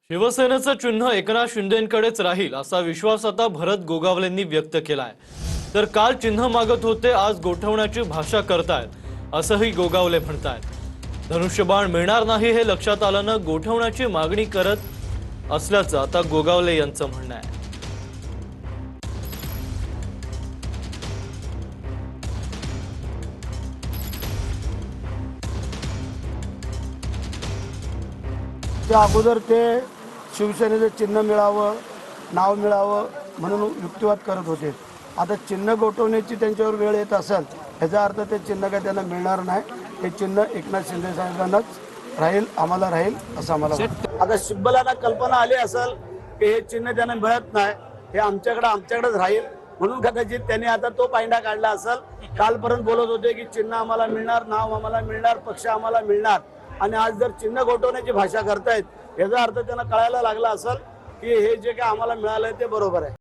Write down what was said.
शिवसेनेचं चिन्ह एकनाथ शिंदेंकडेच राहील असा विश्वास आता भरत गोगावलेंनी व्यक्त केलाय। तर काल चिन्ह मागत होते, आज गोठवण्याची भाषा करतायत असंही गोगावले म्हणतायत। धनुष्यबाण मिळणार नाही हे लक्षात आल्यानं गोठवण्याची मागणी करत असल्याचं आता गोगावले यांचं म्हणणं आहे। त्या अगोदर ते शिवसेनेचं चिन्ह मिळावं, नाव मिळावं म्हणून युक्तिवाद करत होते। आता चिन्ह गोठवण्याची त्यांच्यावर वेळ येत असेल, याचा अर्थ ते चिन्ह काय त्यांना मिळणार नाही। हे चिन्ह एकनाथ शिंदे साहेबांनाच राहील, आम्हाला राहील असं आम्हाला वाटतं। आता सिब्बलांना कल्पना आली असेल की हे चिन्ह त्यांना मिळत नाही, हे आमच्याकडेच राहील म्हणून कदाचित त्यांनी आता तो पायंडा काढला असेल। कालपर्यंत बोलत होते की चिन्ह आम्हाला मिळणार, नाव आम्हाला मिळणार, पक्ष आम्हाला मिळणार, आणि आज जर चिन्ह गोठवण्याची भाषा करतायत याचा अर्थ त्यांना कळायला लागला असेल की हे जे काय आम्हाला मिळालंय ते बरोबर आहे।